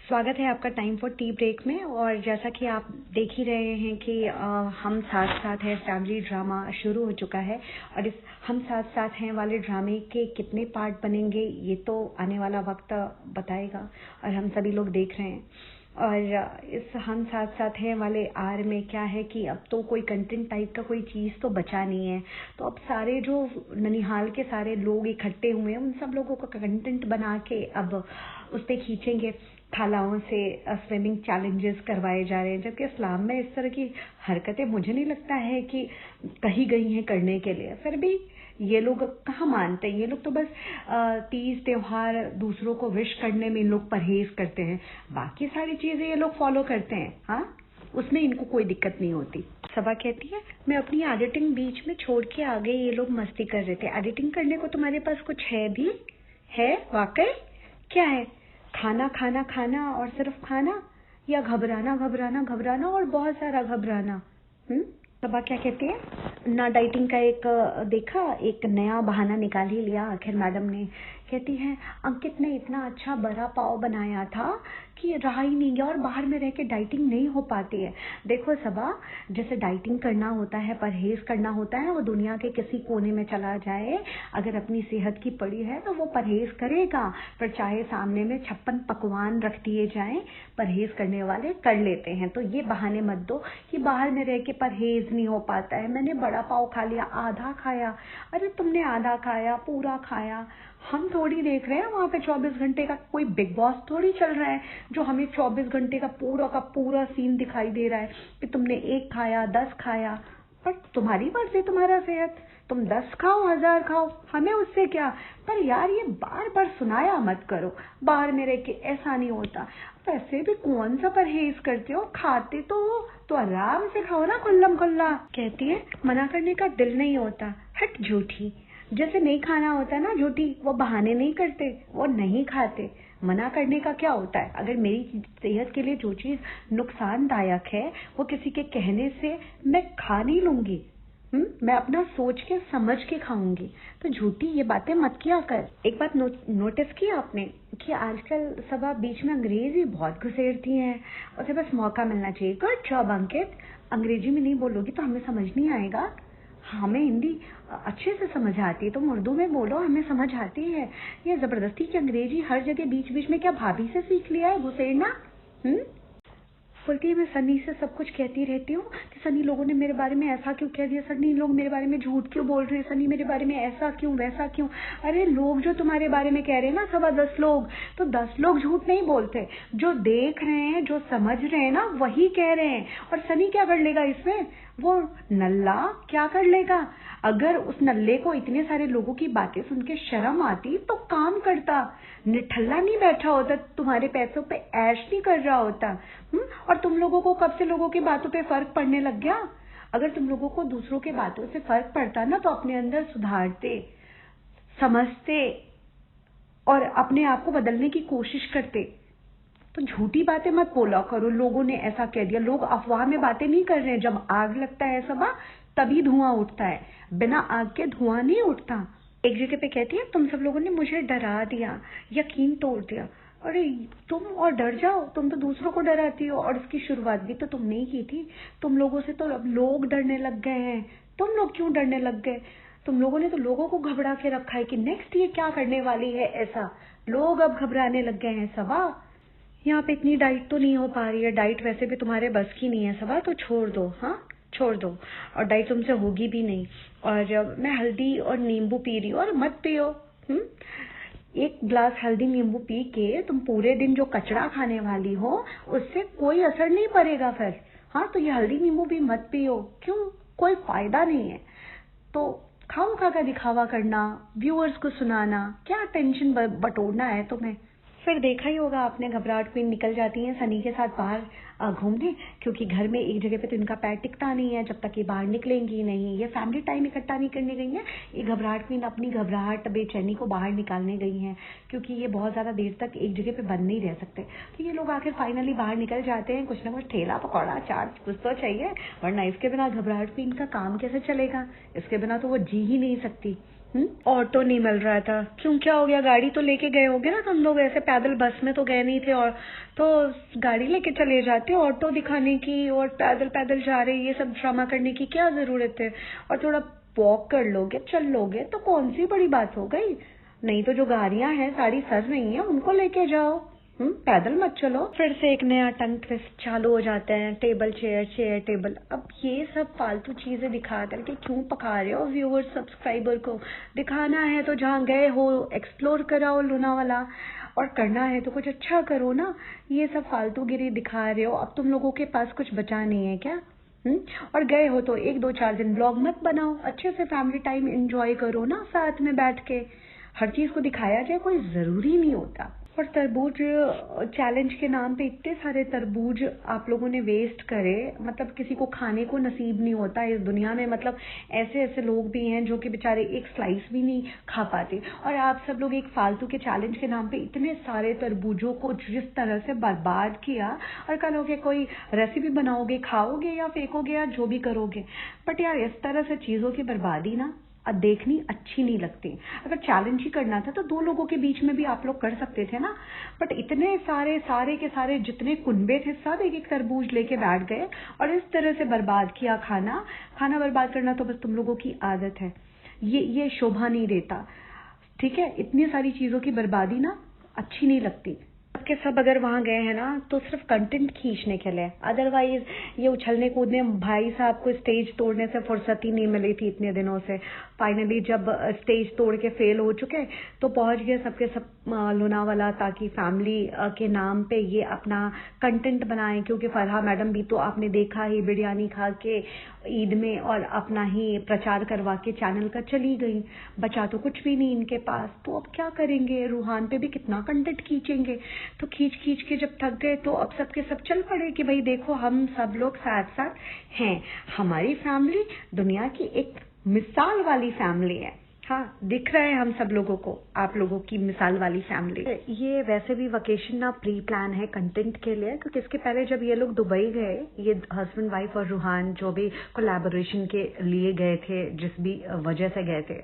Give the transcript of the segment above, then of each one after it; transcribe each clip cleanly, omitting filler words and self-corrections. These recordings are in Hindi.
स्वागत है आपका टाइम फॉर टी ब्रेक में। और जैसा कि आप देख ही रहे हैं कि हम साथ साथ हैं फैमिली ड्रामा शुरू हो चुका है। और इस हम साथ साथ हैं वाले ड्रामे के कितने पार्ट बनेंगे ये तो आने वाला वक्त बताएगा, और हम सभी लोग देख रहे हैं। और इस हम साथ साथ हैं वाले आर में क्या है कि अब तो कोई कंटेंट टाइप का कोई चीज़ तो बचा नहीं है। तो अब सारे जो ननिहाल के सारे लोग इकट्ठे हुए हैं उन सब लोगों का कंटेंट बना के अब उस पर खींचेंगे। खालाओं से स्विमिंग चैलेंजेस करवाए जा रहे हैं, जबकि इस्लाम में इस तरह की हरकतें मुझे नहीं लगता है कि कही गई हैं करने के लिए। फिर भी ये लोग कहाँ मानते हैं। ये लोग तो बस तीज त्योहार दूसरों को विश करने में इन लोग परहेज करते हैं, बाकी सारी चीजें ये लोग फॉलो करते हैं। हाँ, उसमें इनको कोई दिक्कत नहीं होती। सबा कहती है मैं अपनी एडिटिंग बीच में छोड़ के आ गई, ये लोग मस्ती कर रहे थे। एडिटिंग करने को तुम्हारे पास कुछ है भी है? वाकई क्या है? खाना खाना खाना और सिर्फ खाना, या घबराना घबराना घबराना और बहुत सारा घबराना? सबा क्या कहती है? ना डाइटिंग का देखा, एक नया बहाना निकाल ही लिया आखिर मैडम ने। कहती है अंकित ने इतना अच्छा बड़ा पाव बनाया था कि रहा ही नहीं गया, और बाहर में रह के डाइटिंग नहीं हो पाती है। देखो सबा, जैसे डाइटिंग करना होता है, परहेज करना होता है, वो दुनिया के किसी कोने में चला जाए, अगर अपनी सेहत की पड़ी है तो वो परहेज करेगा। पर चाहे सामने में 56 पकवान रख दिए जाएं, परहेज करने वाले कर लेते हैं। तो ये बहाने मत दो कि बाहर में रह के परहेज नहीं हो पाता है। मैंने बड़ा पाव खा लिया, आधा खाया। अरे तुमने आधा खाया, पूरा खाया? हम थोड़ी देख रहे हैं वहां पे 24 घंटे का कोई बिग बॉस थोड़ी चल रहा है जो हमें 24 घंटे का पूरा सीन दिखाई दे रहा है कि तुमने 1 खाया, 10 खाया। पर तुम्हारी मर्जी, तुम्हारा सेहत, तुम 10 खाओ, 1000 खाओ, हमें उससे क्या। पर यार ये बार बार सुनाया मत करो, बाहर में रह के ऐसा नहीं होता। वैसे भी कौन सा परहेज करते हो, खाते तो हो तो आराम से खाओ ना, खुल्लम खुल्ला। कहती है मना करने का दिल नहीं होता। हट झूठी, जैसे नहीं खाना होता ना झूठी, वो बहाने नहीं करते, वो नहीं खाते। मना करने का क्या होता है? अगर मेरी सेहत के लिए जो चीज नुकसानदायक है वो किसी के कहने से मैं खा नहीं लूंगी। मैं अपना सोच के समझ के खाऊंगी। तो झूठी ये बातें मत किया कर। एक बात नोटिस की आपने कि आजकल सब आप बीच में अंग्रेजी बहुत घुसेड़ती हैं। उसे बस मौका मिलना चाहिए। गुड जॉब अंकित। अंग्रेजी में नहीं बोलोगी तो हमें समझ नहीं आएगा। हमें हिंदी अच्छे से समझ आती है, तुम उर्दू में बोलो, हमें समझ आती है। ये जबरदस्ती की अंग्रेजी हर जगह बीच बीच में क्या भाभी से सीख लिया है घुसेड़ना? बोलती है मैं सनी से सब कुछ कहती रहती हूँ कि सनी लोगों ने मेरे बारे में ऐसा क्यों कह दिया, सनी लोग मेरे बारे में झूठ क्यों बोल रहे हैं, सनी मेरे बारे में ऐसा क्यों वैसा क्यों। अरे लोग जो तुम्हारे बारे में कह रहे हैं ना 10 लोग, तो 10 लोग झूठ नहीं बोलते। जो देख रहे हैं, जो समझ रहे हैं ना, वही कह रहे हैं। और सनी क्या कर लेगा इसमें? वो नल्ला क्या कर लेगा? अगर उस नल्ले को इतने सारे लोगों की बातें सुन के शर्म आती तो काम करता, निठल्ला नहीं बैठा होता, तुम्हारे पैसों पे ऐश नहीं कर रहा होता। और तुम लोगों को कब से लोगों की बातों पे फर्क पड़ने लग गया? अगर तुम लोगों को दूसरों के बातों से फर्क पड़ता ना तो अपने अंदर सुधारते, समझते और अपने आप को बदलने की कोशिश करते। तो झूठी बातें मत बोला करो, लोगों ने ऐसा कह दिया। लोग अफवाह में बातें नहीं कर रहे हैं। जब आग लगता है सबा तभी धुआं उठता है, बिना आग के धुआं नहीं उठता। एक जगह पे कहती है तुम सब लोगों ने मुझे डरा दिया, यकीन तोड़ दिया। अरे तुम और डर जाओ, तुम तो दूसरों को डराती हो, और इसकी शुरुआत भी तो तुमने ही की थी। तुम लोगों से तो अब लोग डरने लग गए हैं। तुम लोग क्यों डरने लग गए? तुम लोगों ने तो लोगों को घबरा के रखा है कि नेक्स्ट ये क्या करने वाली है ऐसा। लोग अब घबराने लग गए हैं सबा। यहाँ पे इतनी डाइट तो नहीं हो पा रही है, डाइट वैसे भी तुम्हारे बस की नहीं है सबा, तो छोड़ दो। हाँ छोड़ दो, और डाइट तुमसे होगी भी नहीं। और मैं हल्दी और नींबू पी रही हूँ, और मत पियो। 1 गिलास हल्दी नींबू पी के तुम पूरे दिन जो कचड़ा खाने वाली हो उससे कोई असर नहीं पड़ेगा फिर। हाँ तो ये हल्दी नींबू भी मत पियो, क्यों? कोई फायदा नहीं है। तो खाओ खा का दिखावा करना, व्यूअर्स को सुनाना, क्या टेंशन बटोरना है तुम्हें? फिर देखा ही होगा आपने, घबराहट क्वीन निकल जाती हैं सनी के साथ बाहर घूमने, क्योंकि घर में एक जगह पे तो इनका पैर टिकता नहीं है जब तक ये बाहर निकलेंगी नहीं। ये फैमिली टाइम इकट्ठा नहीं करने गई हैं, ये घबराहट क्वीन अपनी घबराहट बेचैनी को बाहर निकालने गई हैं, क्योंकि ये बहुत ज़्यादा देर तक एक जगह पे बंद नहीं रह सकते। तो ये लोग आखिर फाइनली बाहर निकल जाते हैं। कुछ ना कुछ ठेला पकौड़ा चाट कुछ तो चाहिए, वरना इसके बिना घबराहट क्वीन का काम कैसे चलेगा? इसके बिना तो वो जी ही नहीं सकती। ऑटो नहीं मिल रहा था। क्यों, क्या हो गया? गाड़ी तो लेके गए होगे ना तुम लोग, ऐसे पैदल बस में तो गए नहीं थे, और तो गाड़ी लेके चले जाते। ऑटो दिखाने की और पैदल पैदल जा रहे ये सब ड्रामा करने की क्या जरूरत है? और थोड़ा वॉक कर लोगे, चल लोगे तो कौन सी बड़ी बात हो गई? नहीं तो जो गाड़ियां हैं सारी सर रही हैं, उनको लेके जाओ। पैदल मत चलो। फिर से एक नया टंग ट्विस्ट चालू हो जाता है, टेबल चेयर चेयर टेबल। अब ये सब फालतू चीजें दिखा करके क्यों पका रहे हो व्यूअर सब्सक्राइबर को? दिखाना है तो जहाँ गए हो एक्सप्लोर कराओ लोनावाला, और करना है तो कुछ अच्छा करो ना। ये सब फालतूगिरी दिखा रहे हो। अब तुम लोगों के पास कुछ बचा नहीं है क्या? और गए हो तो 1 2 4 दिन ब्लॉग मत बनाओ, अच्छे से फैमिली टाइम एंजॉय करो ना साथ में बैठ के। हर चीज को दिखाया जाए कोई जरूरी नहीं होता। और तरबूज चैलेंज के नाम पे इतने सारे तरबूज आप लोगों ने वेस्ट करे, मतलब किसी को खाने को नसीब नहीं होता इस दुनिया में। मतलब ऐसे ऐसे लोग भी हैं जो कि बेचारे एक स्लाइस भी नहीं खा पाते, और आप सब लोग एक फालतू के चैलेंज के नाम पे इतने सारे तरबूजों को जिस तरह से बर्बाद किया। और कल होके कोई रेसिपी बनाओगे, खाओगे या फेंकोगे या जो भी करोगे, बट यार इस तरह से चीजों की बर्बादी ना देखनी अच्छी नहीं लगती। अगर चैलेंज ही करना था तो 2 लोगों के बीच में भी आप लोग कर सकते थे ना, बट इतने सारे के सारे जितने कुनबे थे सब एक एक तरबूज लेके बैठ गए और इस तरह से बर्बाद किया खाना। खाना बर्बाद करना तो बस तुम लोगों की आदत है, ये शोभा नहीं देता। ठीक है, इतनी सारी चीजों की बर्बादी ना अच्छी नहीं लगती। सबके सब अगर वहां गए हैं ना तो सिर्फ कंटेंट खींचने के लिए, अदरवाइज ये उछलने कूदने, भाई साहब को स्टेज तोड़ने से फुर्सत ही नहीं मिली थी इतने दिनों से। फाइनली जब स्टेज तोड़ के फेल हो चुके तो पहुंच गए सबके सब लोनावाला, ताकि फैमिली के नाम पे ये अपना कंटेंट बनाएं। क्योंकि फरहा मैडम भी तो आपने देखा ही बिरयानी खा के ईद में और अपना ही प्रचार करवा के चैनल का चली गई। बचा तो कुछ भी नहीं इनके पास, तो अब क्या करेंगे? रूहान पे भी कितना कंटेंट खींचेंगे? तो खींच खींच के जब थक गए तो अब सबके सब चल पड़े कि भाई देखो हम सब लोग साथ साथ हैं। हमारी फैमिली दुनिया की एक मिसाल वाली फैमिली है। हाँ, दिख रहा है हम सब लोगों को आप लोगों की मिसाल वाली फैमिली। ये वैसे भी वेकेशन ना प्री प्लान है कंटेंट के लिए, क्योंकि इसके पहले जब ये लोग दुबई गए, ये हस्बैंड वाइफ और रूहान जो भी कोलैबोरेशन के लिए गए थे, जिस भी वजह से गए थे,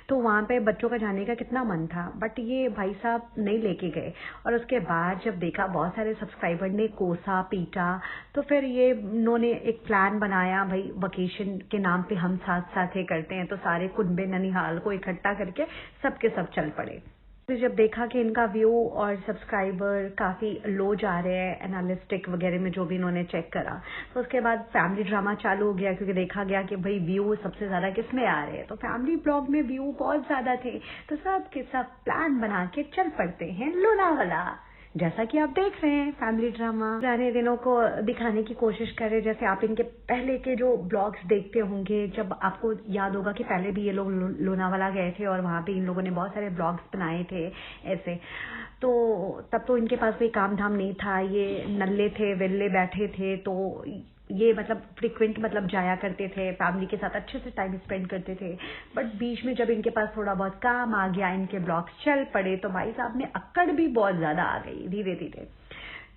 तो वहाँ पे बच्चों का जाने का कितना मन था, बट ये भाई साहब नहीं लेके गए। और उसके बाद जब देखा बहुत सारे सब्सक्राइबर ने कोसा पीटा, तो फिर ये उन्होंने एक प्लान बनाया, भाई वेकेशन के नाम पे हम साथ साथ ही करते हैं। तो सारे कुनबे ननिहाल को इकट्ठा करके सबके सब चल पड़े। तो जब देखा कि इनका व्यू और सब्सक्राइबर काफी लो जा रहे हैं एनालिस्टिक वगैरह में जो भी इन्होंने चेक करा, तो उसके बाद फैमिली ड्रामा चालू हो गया। क्योंकि देखा गया कि भाई व्यू सबसे ज्यादा किस में आ रहे हैं, तो फैमिली ब्लॉग में व्यू बहुत ज्यादा थे। तो सब के सब प्लान बना के चल पड़ते हैं लोनावाला। जैसा कि आप देख रहे हैं फैमिली ड्रामा पुराने दिनों को दिखाने की कोशिश कर रहे हैं। जैसे आप इनके पहले के जो ब्लॉग्स देखते होंगे, जब आपको याद होगा कि पहले भी ये लोग लोनावाला गए थे और वहां पे इन लोगों ने बहुत सारे ब्लॉग्स बनाए थे ऐसे। तो तब तो इनके पास कोई काम धाम नहीं था, ये नल्ले थे वेल्ले बैठे थे, तो ये मतलब फ्रिक्वेंट मतलब जाया करते थे, फैमिली के साथ अच्छे से टाइम स्पेंड करते थे। बट बीच में जब इनके पास थोड़ा बहुत काम आ गया, इनके ब्लॉग्स चल पड़े, तो भाई साहब ने अक्कड़ भी बहुत ज्यादा आ गई धीरे धीरे।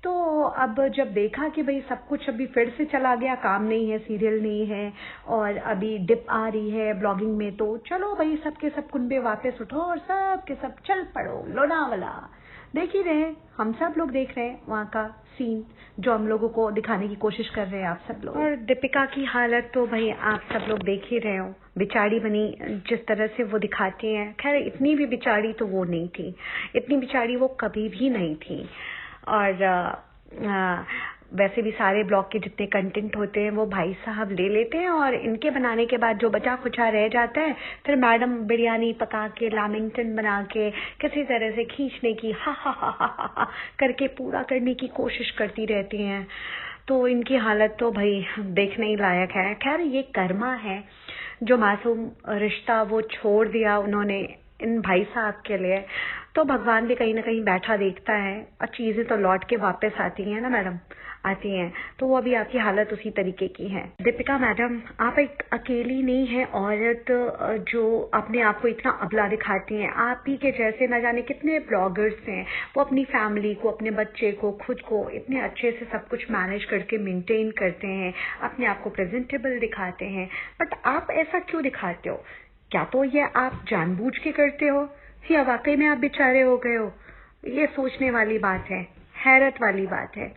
तो अब जब देखा कि भाई सब कुछ अभी फिर से चला गया, काम नहीं है, सीरियल नहीं है और अभी डिप आ रही है ब्लॉगिंग में, तो चलो भाई सबके सब कुनबे वापस उठो और सब के सब चल पड़ो लोनावाला। देख ही रहे, हम सब लोग देख रहे हैं वहाँ का सीन जो हम लोगों को दिखाने की कोशिश कर रहे हैं आप सब लोग। और दीपिका की हालत तो भाई आप सब लोग देख ही रहे हो, बेचारी बनी जिस तरह से वो दिखाती हैं। खैर इतनी भी बेचारी तो वो नहीं थी, इतनी बेचारी वो कभी भी नहीं थी। और वैसे भी सारे ब्लॉग के जितने कंटेंट होते हैं वो भाई साहब ले लेते हैं, और इनके बनाने के बाद जो बचा खुचा रह जाता है फिर मैडम बिरयानी पका के लामिंगटन बना के किसी तरह से खींचने की हा करके पूरा करने की कोशिश करती रहती हैं। तो इनकी हालत तो भाई देखने ही लायक है। खैर ये कर्मा है, जो मासूम रिश्ता वो छोड़ दिया उन्होंने इन भाई साहब के लिए, तो भगवान भी कहीं ना कहीं बैठा देखता है और चीजें तो लौट के वापस आती हैं ना मैडम, आती हैं। तो वो अभी आपकी हालत उसी तरीके की है। दीपिका मैडम आप एक अकेली नहीं है औरत जो अपने आप को इतना अबला दिखाती हैं। आप ही के जैसे न जाने कितने ब्लॉगर्स हैं, वो अपनी फैमिली को, अपने बच्चे को, खुद को इतने अच्छे से सब कुछ मैनेज करके मेंटेन करते हैं, अपने आप को प्रेजेंटेबल दिखाते हैं। बट आप ऐसा क्यों दिखाते हो? क्या तो ये आप जानबूझ के करते हो या वाकई में आप बेचारे हो गए हो? ये सोचने वाली बात है, हैरत वाली बात है।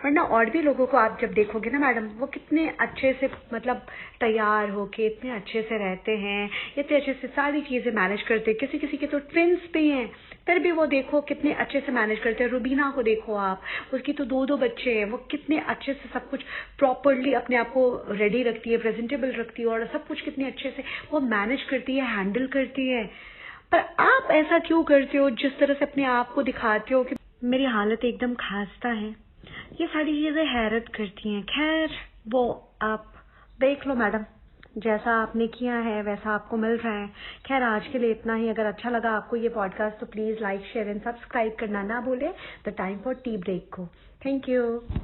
वरना और भी लोगों को आप जब देखोगे ना मैडम, वो कितने अच्छे से मतलब तैयार होके इतने अच्छे से रहते हैं, इतने अच्छे से सारी चीज़ें मैनेज करते हैं। किसी किसी के तो ट्विंस भी हैं, फिर भी वो देखो कितने अच्छे से मैनेज करते हैं। रुबीना को देखो आप, उसकी तो 2 बच्चे हैं, वो कितने अच्छे से सब कुछ प्रॉपरली अपने आप को रेडी रखती है, प्रेजेंटेबल रखती है और सब कुछ कितने अच्छे से वो मैनेज करती है, हैंडल करती है। पर आप ऐसा क्यों करते हो, जिस तरह से अपने आप को दिखाते हो कि मेरी हालत एकदम खस्ता है? ये सारी चीजें हैरत करती हैं। खैर वो आप देख लो मैडम, जैसा आपने किया है वैसा आपको मिल रहा है। खैर आज के लिए इतना ही। अगर अच्छा लगा आपको ये पॉडकास्ट तो please like share and subscribe करना ना भूले the time for tea break को। Thank you.